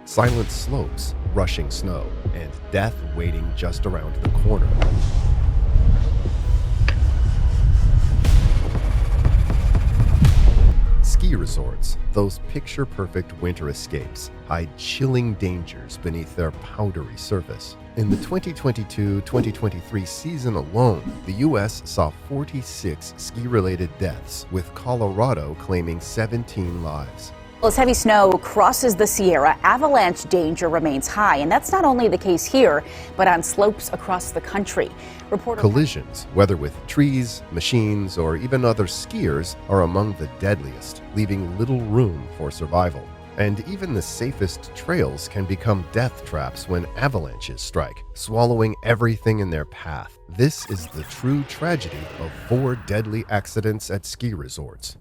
Silent slopes, rushing snow, and death waiting just around the corner. Ski resorts, those picture-perfect winter escapes, hide chilling dangers beneath their powdery surface. In the 2022-2023 season alone, the U.S. saw 46 ski-related deaths, with Colorado claiming 17 lives. As heavy snow crosses the Sierra, avalanche danger remains high, and that's not only the case here, but on slopes across the country. Collisions, whether with trees, machines, or even other skiers, are among the deadliest, leaving little room for survival. And even the safest trails can become death traps when avalanches strike, swallowing everything in their path. This is the true tragedy of 4 deadly accidents at ski resorts.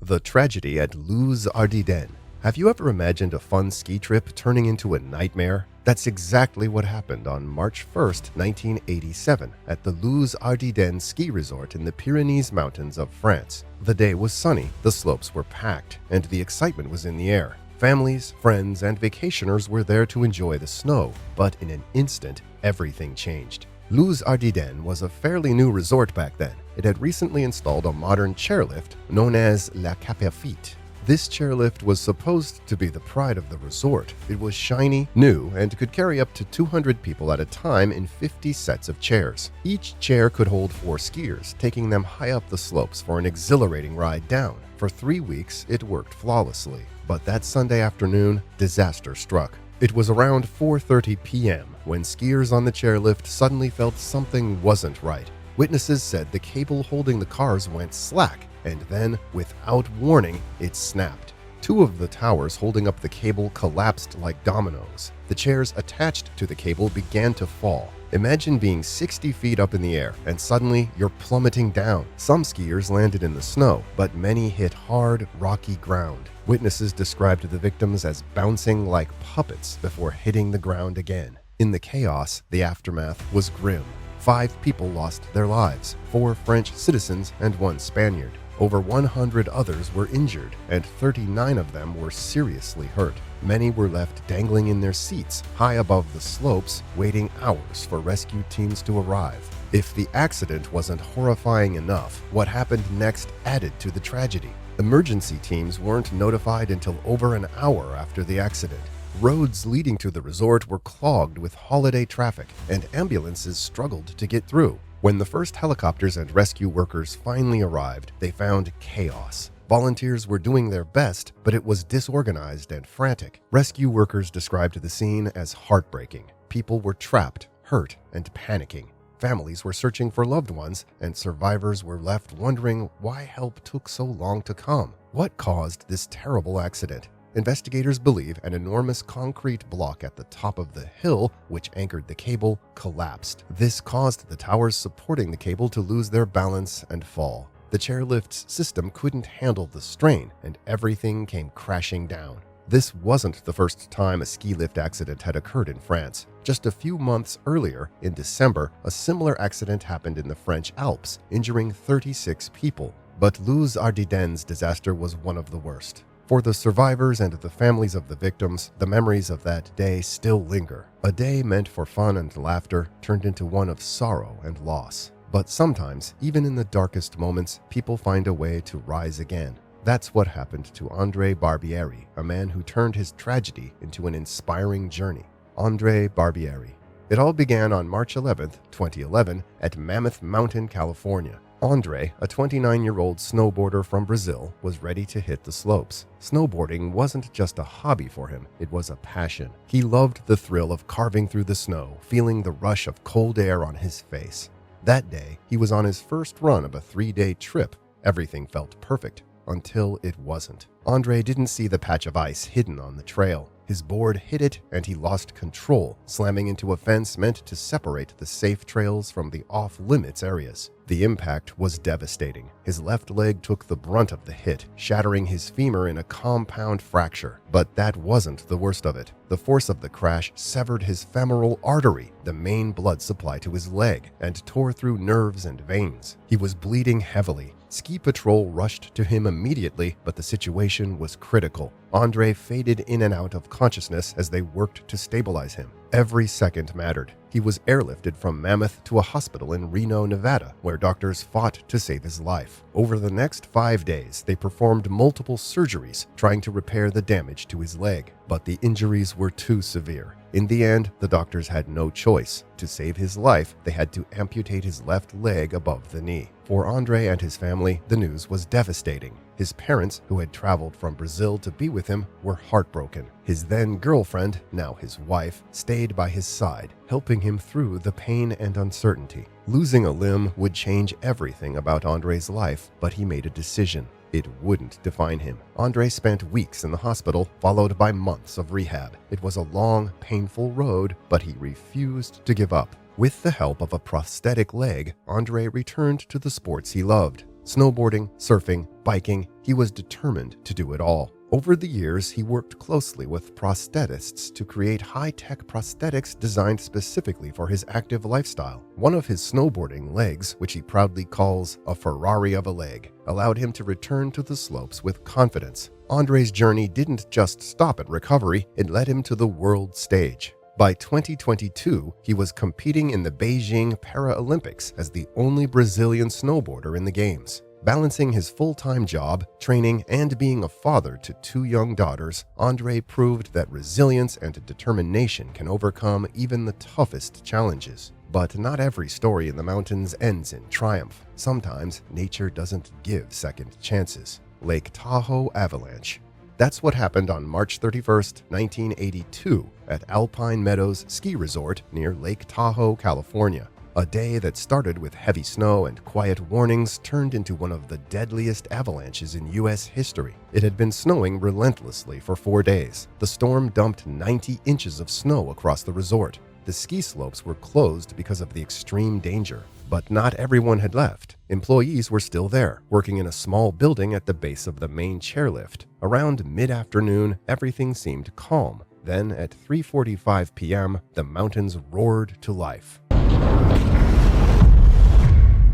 The tragedy at Luz-Ardiden. Have you ever imagined a fun ski trip turning into a nightmare? That's exactly what happened on March 1st, 1987, at the Luz-Ardiden ski resort in the Pyrenees Mountains of France. The day was sunny, the slopes were packed, and the excitement was in the air. Families, friends, and vacationers were there to enjoy the snow, but in an instant, everything changed. Luz-Ardiden was a fairly new resort back then. It had recently installed a modern chairlift known as La Capefite. This chairlift was supposed to be the pride of the resort. It was shiny, new, and could carry up to 200 people at a time in 50 sets of chairs. Each chair could hold 4 skiers, taking them high up the slopes for an exhilarating ride down. For 3 weeks, it worked flawlessly. But that Sunday afternoon, disaster struck. It was around 4:30 p.m. when skiers on the chairlift suddenly felt something wasn't right. Witnesses said the cable holding the cars went slack, and then, without warning, it snapped. 2 of the towers holding up the cable collapsed like dominoes. The chairs attached to the cable began to fall. Imagine being 60 feet up in the air, and suddenly you're plummeting down. Some skiers landed in the snow, but many hit hard, rocky ground. Witnesses described the victims as bouncing like puppets before hitting the ground again. In the chaos, the aftermath was grim. 5 people lost their lives, 4 French citizens and 1 Spaniard. Over 100 others were injured, and 39 of them were seriously hurt. Many were left dangling in their seats, high above the slopes, waiting hours for rescue teams to arrive. If the accident wasn't horrifying enough, what happened next added to the tragedy. Emergency teams weren't notified until over an hour after the accident. Roads leading to the resort were clogged with holiday traffic, and ambulances struggled to get through. When the first helicopters and rescue workers finally arrived, they found chaos. Volunteers were doing their best, but it was disorganized and frantic. Rescue workers described the scene as heartbreaking. People were trapped, hurt, and panicking. Families were searching for loved ones, and survivors were left wondering why help took so long to come. What caused this terrible accident? Investigators believe an enormous concrete block at the top of the hill, which anchored the cable, collapsed. This caused the towers supporting the cable to lose their balance and fall. The chairlift's system couldn't handle the strain, and everything came crashing down. This wasn't the first time a ski lift accident had occurred in France. Just a few months earlier, in December, a similar accident happened in the French Alps, injuring 36 people. But Luz-Ardiden's disaster was one of the worst. For the survivors and the families of the victims, the memories of that day still linger. A day meant for fun and laughter turned into one of sorrow and loss. But sometimes, even in the darkest moments, people find a way to rise again. That's what happened to André Barbieri, a man who turned his tragedy into an inspiring journey. André Barbieri. It all began on March 11, 2011, at Mammoth Mountain, California. André, a 29-year-old snowboarder from Brazil, was ready to hit the slopes. Snowboarding wasn't just a hobby for him, it was a passion. He loved the thrill of carving through the snow, feeling the rush of cold air on his face. That day, he was on his first run of a 3-day trip. Everything felt perfect, until it wasn't. André didn't see the patch of ice hidden on the trail. His board hit it, and he lost control, slamming into a fence meant to separate the safe trails from the off-limits areas. The impact was devastating. His left leg took the brunt of the hit, shattering his femur in a compound fracture. But that wasn't the worst of it. The force of the crash severed his femoral artery, the main blood supply to his leg, and tore through nerves and veins. He was bleeding heavily. Ski patrol rushed to him immediately, but the situation was critical. André faded in and out of consciousness as they worked to stabilize him. Every second mattered. He was airlifted from Mammoth to a hospital in Reno, Nevada, where doctors fought to save his life. Over the next 5 days, they performed multiple surgeries trying to repair the damage to his leg, but the injuries were too severe. In the end, the doctors had no choice. To save his life, they had to amputate his left leg above the knee. For André and his family, the news was devastating. His parents, who had traveled from Brazil to be with him, were heartbroken. His then-girlfriend, now his wife, stayed by his side, helping him through the pain and uncertainty. Losing a limb would change everything about André's life, but he made a decision. It wouldn't define him. André spent weeks in the hospital, followed by months of rehab. It was a long, painful road, but he refused to give up. With the help of a prosthetic leg, André returned to the sports he loved. Snowboarding, surfing, biking, he was determined to do it all. Over the years, he worked closely with prosthetists to create high-tech prosthetics designed specifically for his active lifestyle. One of his snowboarding legs, which he proudly calls a Ferrari of a leg, allowed him to return to the slopes with confidence. André's journey didn't just stop at recovery, it led him to the world stage. By 2022, he was competing in the Beijing Paralympics as the only Brazilian snowboarder in the Games. Balancing his full-time job, training, and being a father to 2 young daughters, André proved that resilience and determination can overcome even the toughest challenges. But not every story in the mountains ends in triumph. Sometimes nature doesn't give second chances. Lake Tahoe Avalanche. That's what happened on March 31st, 1982, at Alpine Meadows Ski Resort near Lake Tahoe, California. A day that started with heavy snow and quiet warnings turned into one of the deadliest avalanches in U.S. history. It had been snowing relentlessly for 4 days. The storm dumped 90 inches of snow across the resort. The ski slopes were closed because of the extreme danger. But not everyone had left. Employees were still there, working in a small building at the base of the main chairlift. Around mid-afternoon, everything seemed calm. Then, at 3:45 p.m., the mountains roared to life.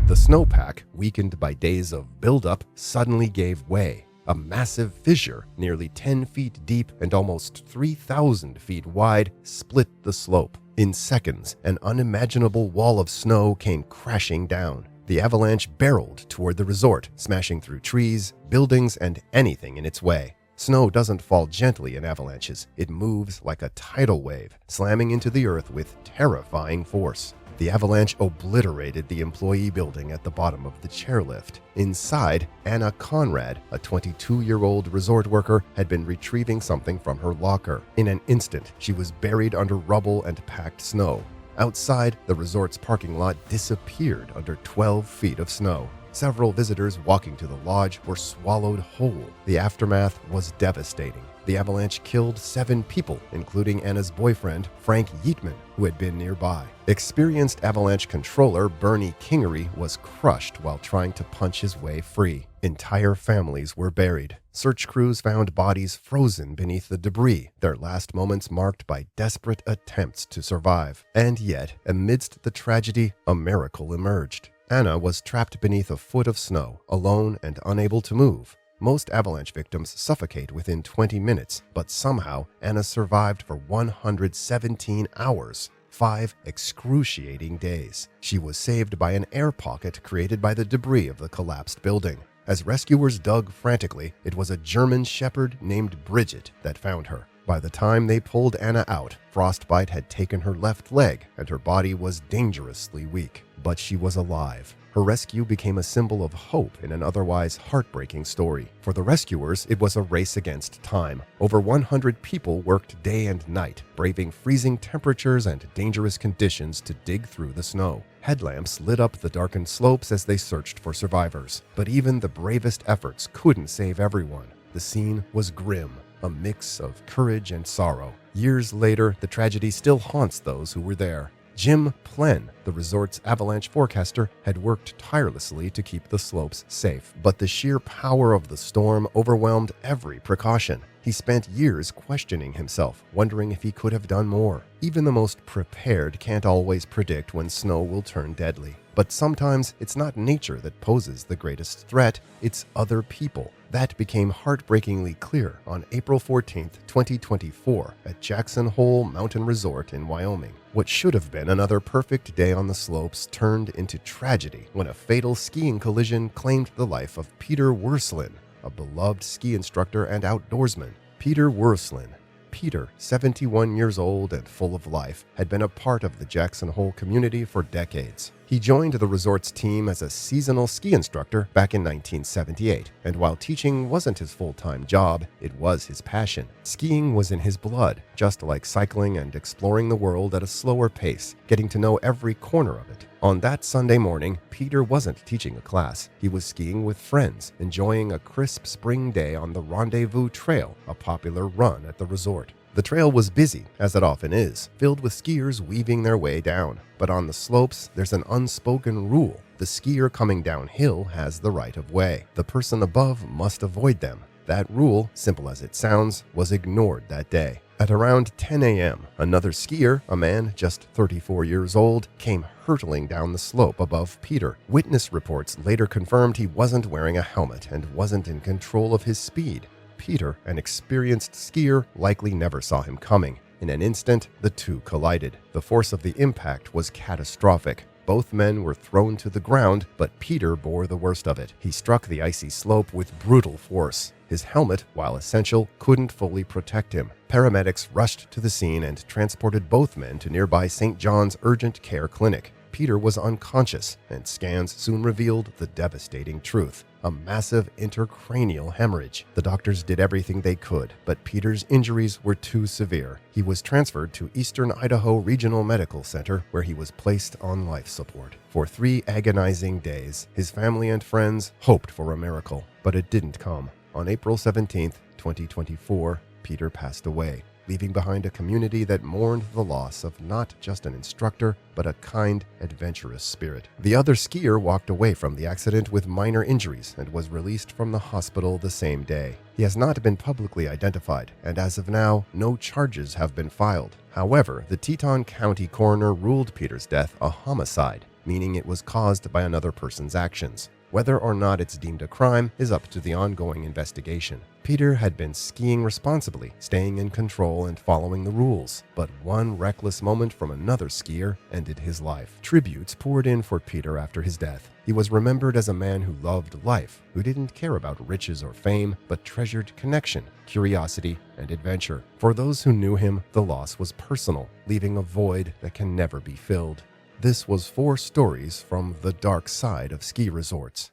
The snowpack, weakened by days of buildup, suddenly gave way. A massive fissure, nearly 10 feet deep and almost 3,000 feet wide, split the slope. In seconds, an unimaginable wall of snow came crashing down. The avalanche barreled toward the resort, smashing through trees, buildings, and anything in its way. Snow doesn't fall gently in avalanches. It moves like a tidal wave, slamming into the earth with terrifying force. The avalanche obliterated the employee building at the bottom of the chairlift. Inside, Anna Conrad, a 22-year-old resort worker, had been retrieving something from her locker. In an instant, she was buried under rubble and packed snow. Outside, the resort's parking lot disappeared under 12 feet of snow. Several visitors walking to the lodge were swallowed whole. The aftermath was devastating. The avalanche killed 7 people, including Anna's boyfriend, Frank Yeatman, who had been nearby. Experienced avalanche controller Bernie Kingery was crushed while trying to punch his way free. Entire families were buried. Search crews found bodies frozen beneath the debris, their last moments marked by desperate attempts to survive. And yet, amidst the tragedy, a miracle emerged. Anna was trapped beneath a foot of snow, alone and unable to move. Most avalanche victims suffocate within 20 minutes, but somehow Anna survived for 117 hours, 5 excruciating days. She was saved by an air pocket created by the debris of the collapsed building. As rescuers dug frantically, it was a German shepherd named Bridget that found her. By the time they pulled Anna out, frostbite had taken her left leg and her body was dangerously weak. But she was alive. Her rescue became a symbol of hope in an otherwise heartbreaking story. For the rescuers, it was a race against time. Over 100 people worked day and night, braving freezing temperatures and dangerous conditions to dig through the snow. Headlamps lit up the darkened slopes as they searched for survivors. But even the bravest efforts couldn't save everyone. The scene was grim, a mix of courage and sorrow. Years later, the tragedy still haunts those who were there. Jim Plen, the resort's avalanche forecaster, had worked tirelessly to keep the slopes safe, but the sheer power of the storm overwhelmed every precaution. He spent years questioning himself, wondering if he could have done more. Even the most prepared can't always predict when snow will turn deadly. But sometimes it's not nature that poses the greatest threat, it's other people. That became heartbreakingly clear on April 14, 2024, at Jackson Hole Mountain Resort in Wyoming. What should have been another perfect day on the slopes turned into tragedy when a fatal skiing collision claimed the life of Peter Wuerslin, a beloved ski instructor and outdoorsman. Peter Wuerslin. Peter, 71 years old and full of life, had been a part of the Jackson Hole community for decades. He joined the resort's team as a seasonal ski instructor back in 1978, and while teaching wasn't his full-time job, it was his passion. Skiing was in his blood, just like cycling and exploring the world at a slower pace, getting to know every corner of it. On that Sunday morning, Peter wasn't teaching a class. He was skiing with friends, enjoying a crisp spring day on the Rendezvous Trail, a popular run at the resort. The trail was busy, as it often is, filled with skiers weaving their way down. But on the slopes, there's an unspoken rule. The skier coming downhill has the right of way. The person above must avoid them. That rule, simple as it sounds, was ignored that day. At around 10 a.m., another skier, a man just 34 years old, came hurtling down the slope above Peter. Witness reports later confirmed he wasn't wearing a helmet and wasn't in control of his speed. Peter, an experienced skier, likely never saw him coming. In an instant, the two collided. The force of the impact was catastrophic. Both men were thrown to the ground, but Peter bore the worst of it. He struck the icy slope with brutal force. His helmet, while essential, couldn't fully protect him. Paramedics rushed to the scene and transported both men to nearby St. John's Urgent Care Clinic. Peter was unconscious, and scans soon revealed the devastating truth: a massive intracranial hemorrhage. The doctors did everything they could, but Peter's injuries were too severe. He was transferred to Eastern Idaho Regional Medical Center, where he was placed on life support. For 3 agonizing days, his family and friends hoped for a miracle, but it didn't come. On April 17, 2024, Peter passed away, leaving behind a community that mourned the loss of not just an instructor, but a kind, adventurous spirit. The other skier walked away from the accident with minor injuries and was released from the hospital the same day. He has not been publicly identified, and as of now, no charges have been filed. However, the Teton County coroner ruled Peter's death a homicide, meaning it was caused by another person's actions. Whether or not it's deemed a crime is up to the ongoing investigation. Peter had been skiing responsibly, staying in control and following the rules, but one reckless moment from another skier ended his life. Tributes poured in for Peter after his death. He was remembered as a man who loved life, who didn't care about riches or fame, but treasured connection, curiosity, and adventure. For those who knew him, the loss was personal, leaving a void that can never be filled. This was 4 stories from the dark side of ski resorts.